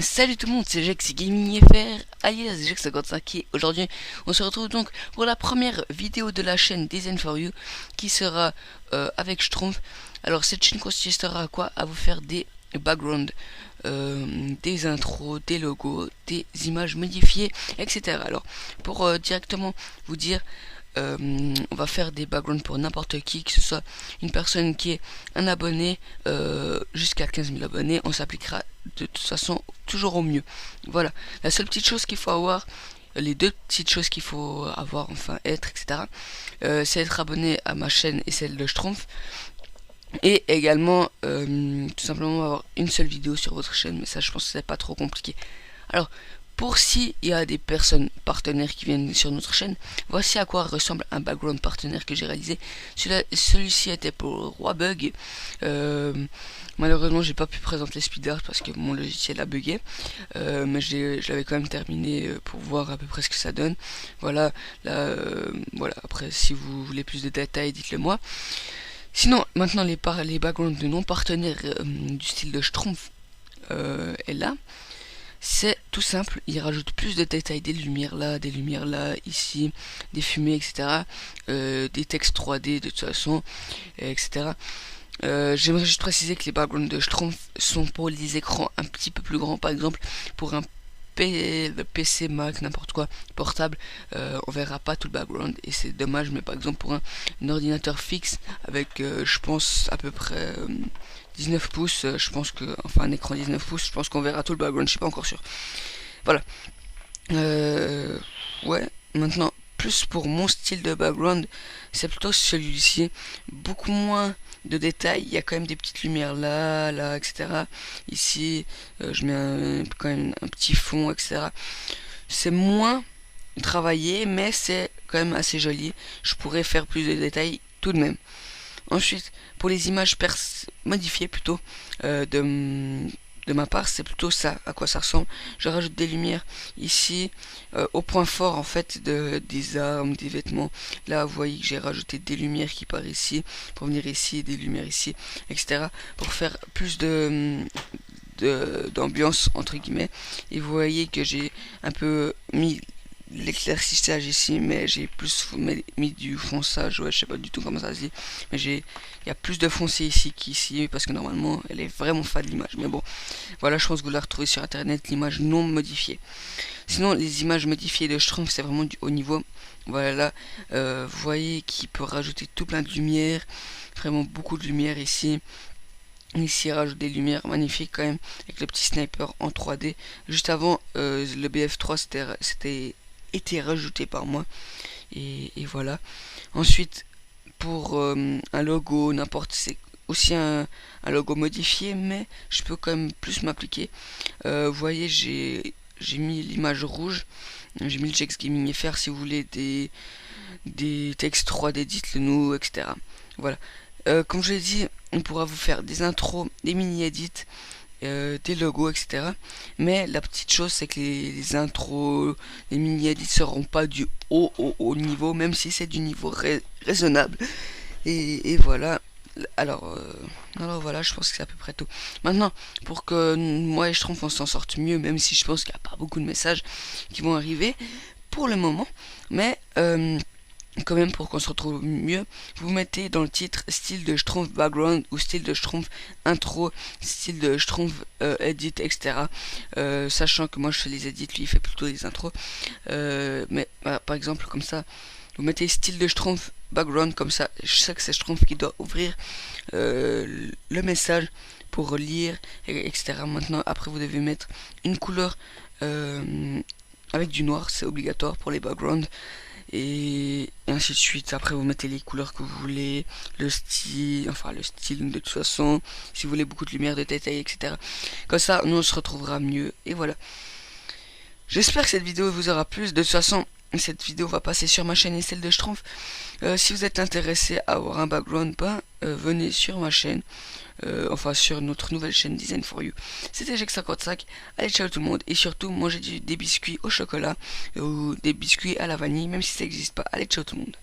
Salut tout le monde, c'est Jex Gaming FR, alias Jex55 et aujourd'hui on se retrouve donc pour la première vidéo de la chaîne Design for You qui sera avec Schtroumpf. Alors cette chaîne consistera à quoi? À vous faire des backgrounds, des intros, des logos, des images modifiées, etc. Alors pour directement vous dire, on va faire des backgrounds pour n'importe qui, que ce soit une personne qui est un abonné jusqu'à 15 000 abonnés, on s'appliquera de toute façon toujours au mieux. Voilà, la seule petite chose qu'il faut avoir, les deux petites choses qu'il faut avoir, enfin être, etc. C'est être abonné à ma chaîne et celle de Schtroumpf. Et également, tout simplement avoir une seule vidéo sur votre chaîne, mais ça je pense que c'est pas trop compliqué. Alors, pour s'il y a des personnes partenaires qui viennent sur notre chaîne, voici à quoi ressemble un background partenaire que j'ai réalisé. Celui-ci était pour Roibug. Malheureusement, j'ai pas pu présenter SpeedArt parce que mon logiciel a bugué, mais je l'avais quand même terminé pour voir à peu près ce que ça donne. Voilà, là, voilà. Après, si vous voulez plus de détails, dites-le moi. Sinon, maintenant les backgrounds de non partenaires du style de Schtroumpf est là. C'est tout simple, il rajoute plus de détails, des lumières là, ici, des fumées, etc. Des textes 3D de toute façon, etc. J'aimerais juste préciser que les backgrounds de Schtroumpf sont pour les écrans un petit peu plus grands. Par exemple, pour un le PC, Mac, n'importe quoi, portable, on verra pas tout le background et c'est dommage. Mais par exemple pour un ordinateur fixe avec je pense à peu près 19 pouces, je pense que, enfin un écran 19 pouces, je pense qu'on verra tout le background, je suis pas encore sûr. Voilà. Ouais, maintenant, plus pour mon style de background, c'est plutôt celui-ci. Beaucoup moins de détails, il y a quand même des petites lumières là, etc. Ici, je mets quand même un petit fond, etc. C'est moins travaillé, mais c'est quand même assez joli. Je pourrais faire plus de détails tout de même. Ensuite, pour les images modifiées plutôt, de ma part, c'est plutôt ça, à quoi ça ressemble. Je rajoute des lumières ici, au point fort en fait des armes, des vêtements. Là, vous voyez que j'ai rajouté des lumières qui partent ici, pour venir ici, des lumières ici, etc. Pour faire plus d'ambiance entre guillemets. Et vous voyez que j'ai un peu mis l'éclaircissage ici, mais j'ai plus mis du fonçage, ouais, je sais pas du tout comment ça se dit, mais il y a plus de foncé ici qu'ici, parce que normalement elle est vraiment fade l'image, mais bon, voilà, je pense que vous la retrouvez sur internet, l'image non modifiée. Sinon, les images modifiées de Schtroumpf, c'est vraiment du haut niveau. Voilà, là, vous voyez qu'il peut rajouter tout plein de lumière, vraiment beaucoup de lumière ici. Ici, il rajoute des lumières magnifiques quand même, avec le petit sniper en 3D. Juste avant, le BF3 c'était été rajouté par moi. Et voilà. Ensuite, pour un logo, n'importe, c'est aussi un logo modifié, mais je peux quand même plus m'appliquer. Vous voyez, j'ai mis l'image rouge. J'ai mis le Jex Gaming FR si vous voulez des textes 3D, dites-le nous, etc. Voilà. Comme je l'ai dit, on pourra vous faire des intros, des mini-edits, des logos, etc. Mais la petite chose, c'est que les intros, les mini-edits seront pas du haut niveau, même si c'est du niveau raisonnable. Et voilà. Alors, voilà, je pense que c'est à peu près tout. Maintenant, pour que moi et Schtroumpf on s'en sorte mieux, même si je pense qu'il n'y a pas beaucoup de messages qui vont arriver pour le moment, mais quand même, pour qu'on se retrouve mieux, vous mettez dans le titre style de Schtroumpf background ou style de Schtroumpf intro, style de Schtroumpf edit, etc. Sachant que moi je fais les edits, lui il fait plutôt les intros. Mais par exemple, comme ça, vous mettez style de Schtroumpf background, comme ça, je sais que c'est Schtroumpf qui doit ouvrir le message pour lire, etc. Maintenant, après, vous devez mettre une couleur avec du noir, c'est obligatoire pour les backgrounds. Et ainsi de suite. Après vous mettez les couleurs que vous voulez, le style, enfin le style de toute façon, si vous voulez beaucoup de lumière, de détails, etc. Comme ça nous on se retrouvera mieux. Et voilà, j'espère que cette vidéo vous aura plu. De toute façon cette vidéo va passer sur ma chaîne et celle de Schtroumpf. Si vous êtes intéressé à avoir un background, venez sur ma chaîne, enfin sur notre nouvelle chaîne Design for You. C'était Jex55, allez ciao tout le monde, et surtout mangez des biscuits au chocolat ou des biscuits à la vanille, même si ça n'existe pas. Allez ciao tout le monde.